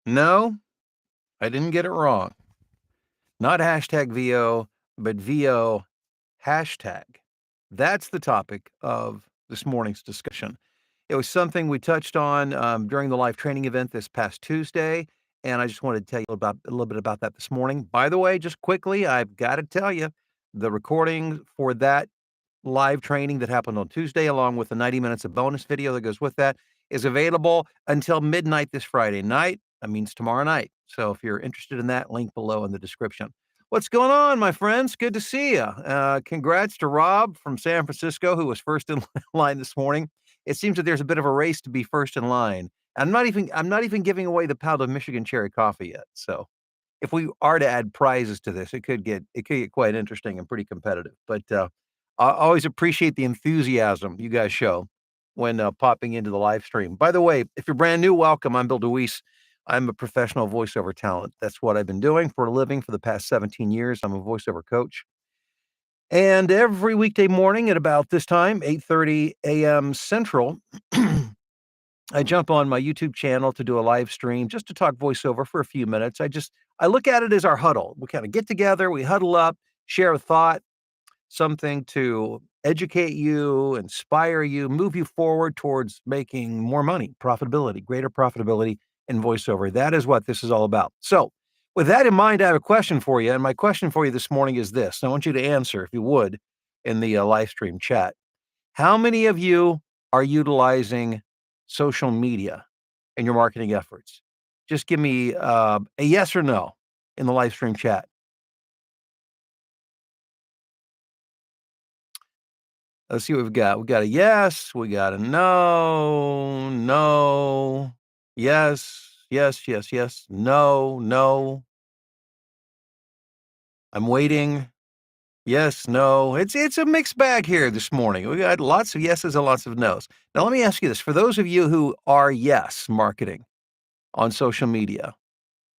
No, I didn't get it wrong. Not hashtag VO, but VO hashtag. That's the topic of this morning's discussion. It was something we touched on during the live training event this past Tuesday, and I just wanted to tell you about a little bit about that this morning. By the way, just quickly, I've got to tell you, the recording for that live training that happened on Tuesday, along with the 90 minutes of bonus video that goes with that, is available until midnight this Friday night. That means tomorrow night. So if you're interested in that, link below in the description. What's going on, my friends? Good to see you. Congrats to Rob from San Francisco, who was first in line this morning. It seems that there's a bit of a race to be first in line. I'm not even giving away the pound of Michigan cherry coffee yet. So if we are to add prizes to this, it could get quite interesting and pretty competitive. But I always appreciate the enthusiasm you guys show when popping into the live stream. By the way, if you're brand new, welcome. I'm Bill DeWeese. I'm a professional voiceover talent. That's what I've been doing for a living for the past 17 years. I'm a voiceover coach. And every weekday morning at about this time, 8:30 a.m. Central, I jump on my YouTube channel to do a live stream just to talk voiceover for a few minutes. I look at it as our huddle. We kind of get together, we huddle up, share a thought, something to educate you, inspire you, move you forward towards making more money, profitability, greater profitability in voiceover. That is what this is all about. So, with that in mind, I have a question for you. And my question for you this morning is this. I want you to answer, if you would, in the live stream chat. How many of you are utilizing social media in your marketing efforts? Just give me a yes or no in the live stream chat. Let's see what we've got. We got a yes, we got a no, no, yes, yes, yes, yes, no, no. I'm waiting. Yes, no. It's a mixed bag here this morning. We got lots of yeses and lots of nos. Now let me ask you this. For those of you who are yes marketing on social media,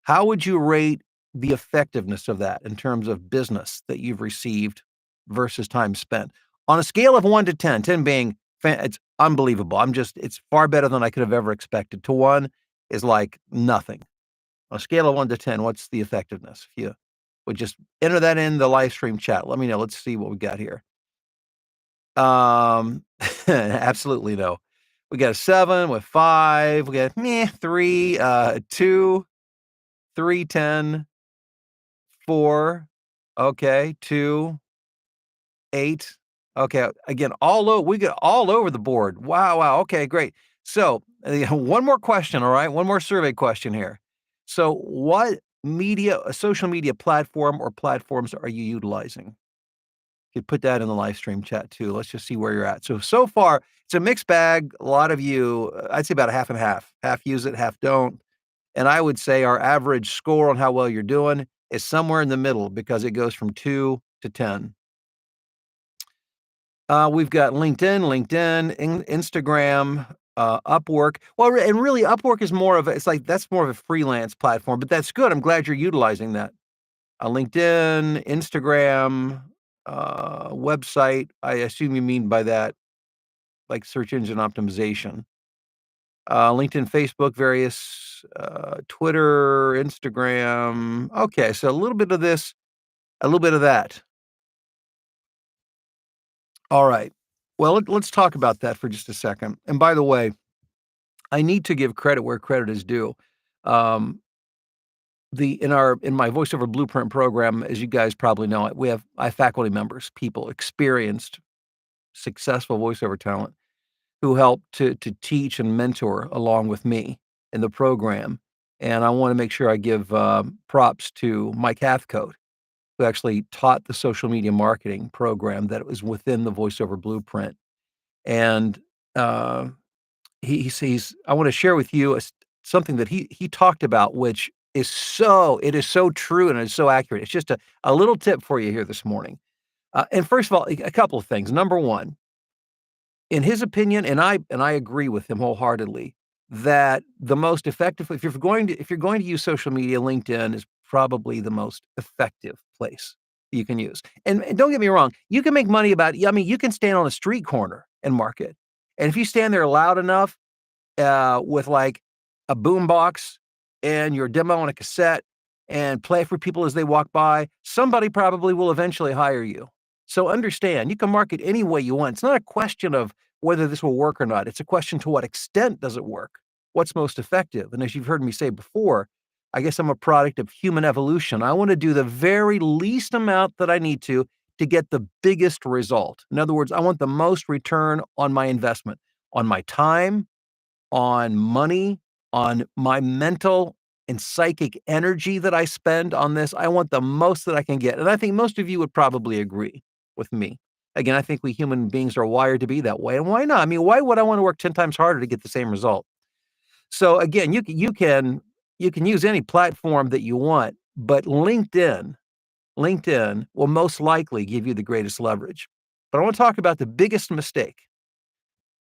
how would you rate the effectiveness of that in terms of business that you've received versus time spent? On a scale of 1 to 10, 10 being it's unbelievable. It's far better than I could have ever expected. To 1 is like nothing. On a scale of 1 to 10, what's the effectiveness? If you would just enter that in the live stream chat. Let me know. Let's see what we got here. Um, absolutely no. We got a 7 with 5. We got 3, 2, 3, 10, 4, okay, 2, 8. Okay, again, we get all over the board. Wow, wow. Okay, great. So, one more question, all right? One more survey question here. So, what social media platform or platforms are you utilizing? You could put that in the live stream chat too. Let's just see where you're at. So far, it's a mixed bag. A lot of you, I'd say about a half and half. Half use it, half don't. And I would say our average score on how well you're doing is somewhere in the middle because it goes from 2 to 10. We've got LinkedIn, Instagram, Upwork. Well, and really Upwork is that's more of a freelance platform, but that's good. I'm glad you're utilizing that. LinkedIn, Instagram, website. I assume you mean by that like search engine optimization. LinkedIn, Facebook, various, Twitter, Instagram. Okay, so a little bit of this, a little bit of that. All right. Well, let's talk about that for just a second. And by the way, I need to give credit where credit is due. Um, in my voiceover blueprint program, as you guys probably know, I have faculty members, people, experienced, successful voiceover talent who help to teach and mentor along with me in the program. And I want to make sure I give props to Mike Hathcote, who actually taught the social media marketing program that was within the voiceover blueprint. And uh, I want to share with you something that he talked about, which it is so true and it's so accurate. It's just a little tip for you here this morning. And first of all, a couple of things. Number one, in his opinion, and I agree with him wholeheartedly, that the most effective if you're going to use social media, LinkedIn is probably the most effective place you can use. And don't get me wrong, you can make money you can stand on a street corner and market. And if you stand there loud enough, with like a boom box and your demo on a cassette and play it for people as they walk by, somebody probably will eventually hire you. So understand, you can market any way you want. It's not a question of whether this will work or not. It's a question to what extent does it work? What's most effective? And as you've heard me say before, I guess I'm a product of human evolution. I want to do the very least amount that I need to get the biggest result. In other words, I want the most return on my investment, on my time, on money, on my mental and psychic energy that I spend on this. I want the most that I can get. And I think most of you would probably agree with me. Again, I think we human beings are wired to be that way. And why not? I mean, why would I want to work 10 times harder to get the same result? So again, you can use any platform that you want, but LinkedIn will most likely give you the greatest leverage. But I want to talk about the biggest mistake.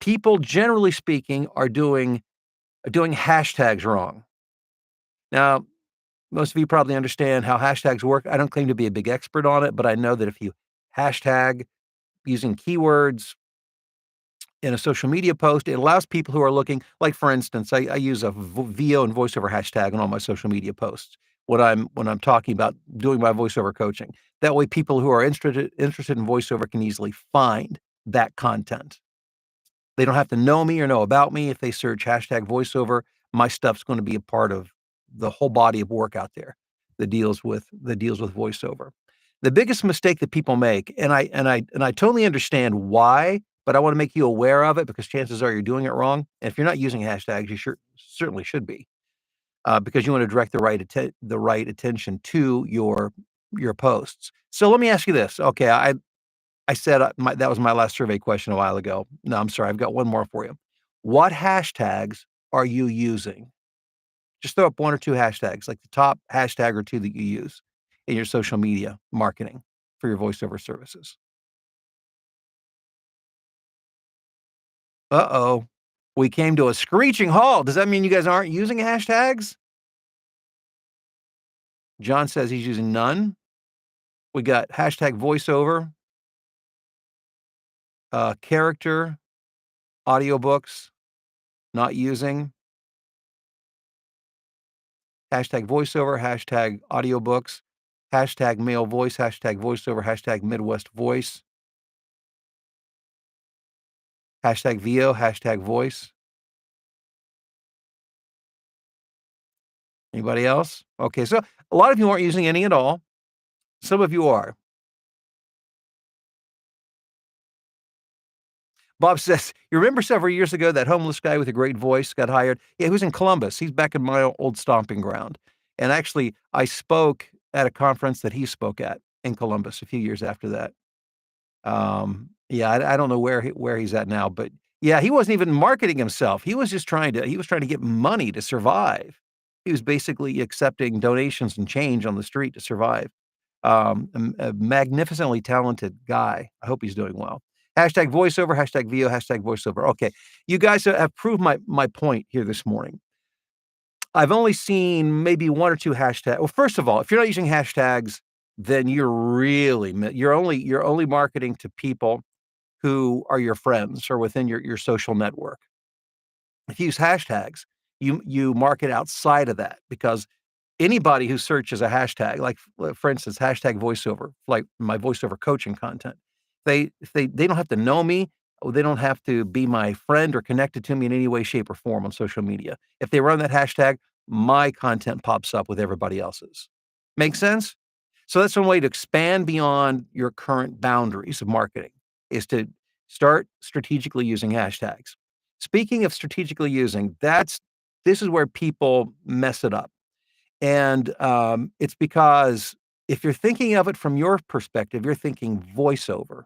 People, generally speaking, are doing hashtags wrong. Now, most of you probably understand how hashtags work. I don't claim to be a big expert on it, but I know that if you hashtag using keywords in a social media post, it allows people who are looking, like for instance, I use a VO and voiceover hashtag on all my social media posts when I'm talking about doing my voiceover coaching. That way, people who are interested in voiceover can easily find that content. They don't have to know me or know about me. If they search hashtag voiceover, my stuff's going to be a part of the whole body of work out there that deals with voiceover. The biggest mistake that people make, and I totally understand why, but I want to make you aware of it because chances are you're doing it wrong. And if you're not using hashtags, you certainly should be, because you want to direct the right attention to your posts. So let me ask you this. Okay, I said that was my last survey question a while ago. No, I'm sorry. I've got one more for you. What hashtags are you using? Just throw up one or two hashtags, like the top hashtag or two that you use in your social media marketing for your voiceover services. Uh-oh. We came to a screeching halt. Does that mean you guys aren't using hashtags? John says he's using none. We got hashtag voiceover, character, audiobooks, not using. Hashtag voiceover, hashtag audiobooks, hashtag male voice, hashtag voiceover, hashtag Midwest voice, hashtag VO, hashtag voice. Anybody else? Okay, so a lot of you aren't using any at all. Some of you are. Bob says, "You remember several years ago that homeless guy with a great voice got hired? Yeah, he was in Columbus. He's back in my old stomping ground. And actually, I spoke at a conference that he spoke at in Columbus a few years after that. Yeah, I don't know where he's at now, but yeah, he wasn't even marketing himself. He was trying to get money to survive. He was basically accepting donations and change on the street to survive. A magnificently talented guy. I hope he's doing well. Hashtag voiceover, hashtag VO, hashtag voiceover. Okay, you guys have proved my point here this morning. I've only seen maybe one or two hashtag. Well, first of all, if you're not using hashtags, then you're only marketing to people who are your friends or within your social network. If you use hashtags, you market outside of that because anybody who searches a hashtag, like for instance, hashtag voiceover, like my voiceover coaching content, if they don't have to know me, or they don't have to be my friend or connected to me in any way, shape, or form on social media. If they run that hashtag, my content pops up with everybody else's. Make sense? So that's one way to expand beyond your current boundaries of marketing is to start strategically using hashtags. Speaking of strategically using, this is where people mess it up. And it's because if you're thinking of it from your perspective, you're thinking voiceover.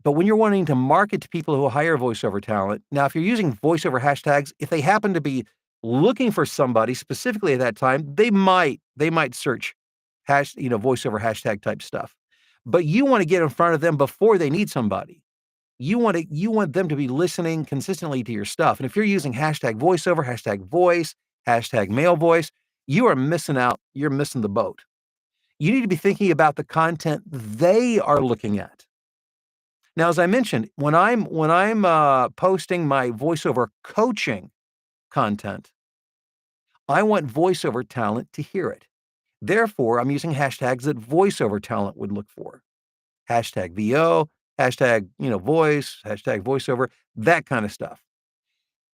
But when you're wanting to market to people who hire voiceover talent, now if you're using voiceover hashtags, if they happen to be looking for somebody specifically at that time, they might search voiceover hashtag type stuff. But you want to get in front of them before they need somebody. You want them to be listening consistently to your stuff. And if you're using hashtag voiceover, hashtag voice, hashtag male voice, you are missing out. You're missing the boat. You need to be thinking about the content they are looking at. Now, as I mentioned, when I'm posting my voiceover coaching content, I want voiceover talent to hear it. Therefore, I'm using hashtags that voiceover talent would look for. Hashtag VO, hashtag, voice, hashtag voiceover, that kind of stuff.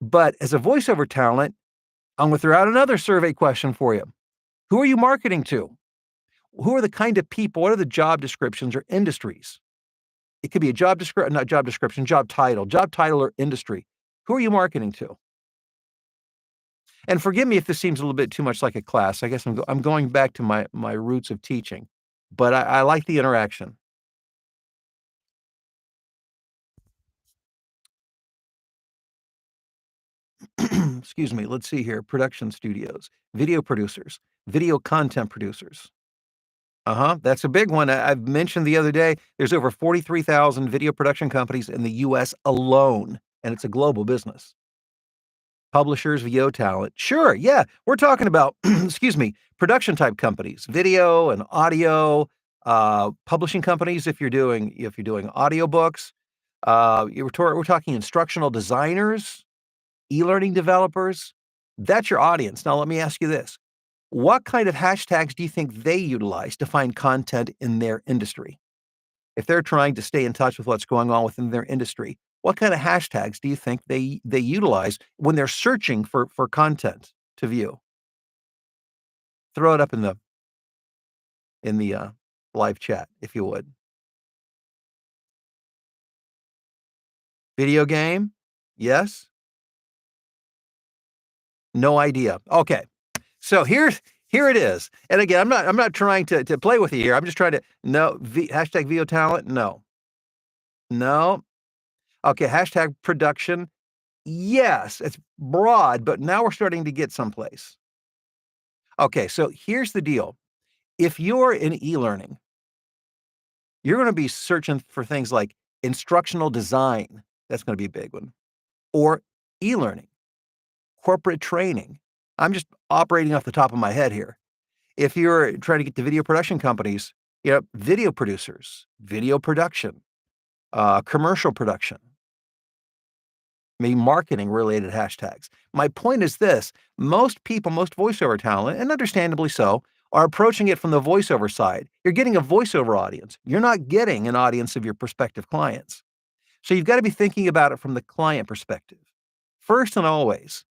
But as a voiceover talent, I'm going to throw out another survey question for you. Who are you marketing to? Who are the kind of people? What are the job descriptions or industries? It could be a job description, not job description, job title or industry. Who are you marketing to? And forgive me if this seems a little bit too much like a class. I guess I'm going back to my roots of teaching, but I like the interaction. Excuse me. Let's see here. Production studios, video producers, video content producers. Uh-huh. That's a big one. I've mentioned the other day, there's over 43,000 video production companies in the US alone, and it's a global business. Publishers, VO talent. Sure, yeah. We're talking about, excuse me, production type companies, video and audio, publishing companies if you're doing audiobooks. We're talking instructional designers, e-learning developers. That's your audience. Now let me ask you this. What kind of hashtags do you think they utilize to find content in their industry? If they're trying to stay in touch with what's going on within their industry, what kind of hashtags do you think they utilize when they're searching for content to view? Throw it up in the live chat, if you would. Video game? Yes? No idea. Okay. So here it is. And again, I'm not trying to play with you here. I'm just trying to no hashtag VO talent. No. No. Okay, hashtag production. Yes, it's broad, but now we're starting to get someplace. Okay, so here's the deal. If you're in e-learning, you're going to be searching for things like instructional design. That's going to be a big one. Or e-learning, corporate training. I'm just operating off the top of my head here. If you're trying to get to video production companies, video producers, video production, commercial production, maybe marketing related hashtags. My point is this: most people, most voiceover talent, and understandably so, are approaching it from the voiceover side. You're getting a voiceover audience. You're not getting an audience of your prospective clients. So you've got to be thinking about it from the client perspective. First and always,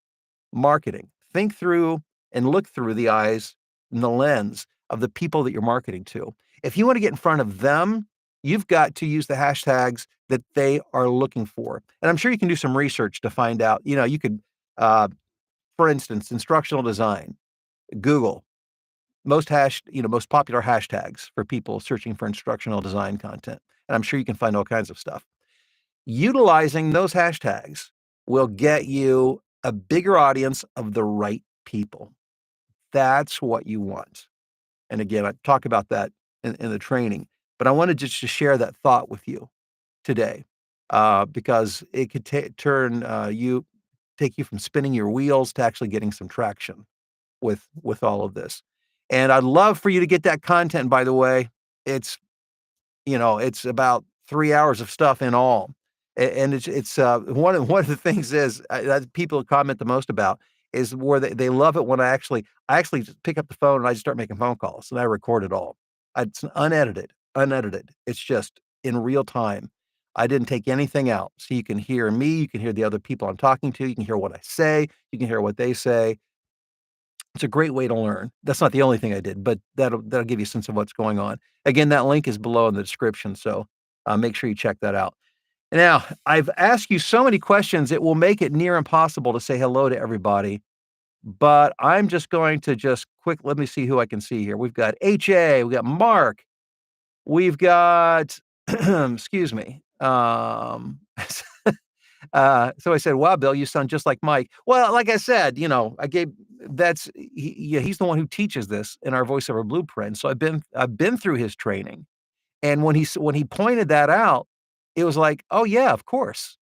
marketing. Think through and look through the eyes and the lens of the people that you're marketing to. If you want to get in front of them, you've got to use the hashtags that they are looking for. And I'm sure you can do some research to find out, you could, uh, for instance, instructional design, Google, most popular hashtags for people searching for instructional design content. And I'm sure you can find all kinds of stuff. Utilizing those hashtags will get you a bigger audience of the right people. That's what you want. And again, I talk about that in the training, but I wanted just to share that thought with you today, because it could take you from spinning your wheels to actually getting some traction with all of this. And I'd love for you to get that content, by the way. It's, it's about 3 hours of stuff in all. And it's one of the things is, that people comment the most about is where they love it when I actually just pick up the phone and I just start making phone calls and I record it all. It's unedited. It's just in real time. I didn't take anything out. So you can hear me, you can hear the other people I'm talking to, you can hear what I say, you can hear what they say. It's a great way to learn. That's not the only thing I did, but that'll give you a sense of what's going on. Again, that link is below in the description, so make sure you check that out. Now, I've asked you so many questions, it will make it near impossible to say hello to everybody, but I'm just going to let me see who I can see here. We've got HA, we got Mark, we've got, excuse me. So I said, "Wow, Bill, you sound just like Mike." Well, like I said, he's the one who teaches this in our voiceover blueprint. So I've been through his training. And when he pointed that out, it was like, "Oh yeah, of course."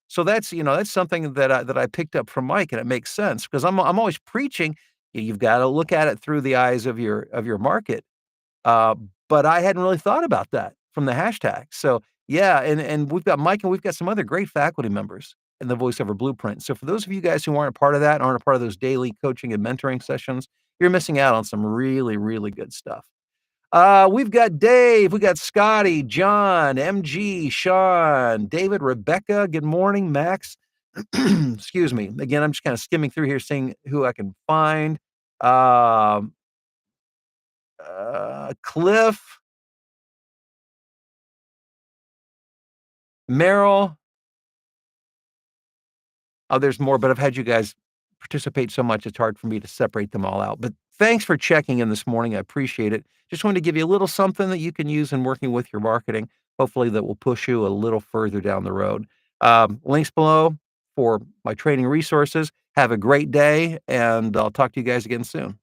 So that's something that I picked up from Mike, and it makes sense because I'm always preaching, you've got to look at it through the eyes of your market. Uh, but I hadn't really thought about that from the hashtag. So yeah, and we've got Mike and we've got some other great faculty members and the voiceover blueprint. So for those of you guys who aren't a part of that, aren't a part of those daily coaching and mentoring sessions, you're missing out on some really, really good stuff. We've got Dave, we got Scotty, John, MG, Sean, David, Rebecca. Good morning, Max. Excuse me. Again, I'm just kind of skimming through here, seeing who I can find. Um, Cliff, Merrill. Oh, there's more, but I've had you guys participate so much, it's hard for me to separate them all out. But thanks for checking in this morning. I appreciate it. Just wanted to give you a little something that you can use in working with your marketing. Hopefully, that will push you a little further down the road. Links below for my training resources. Have a great day, and I'll talk to you guys again soon.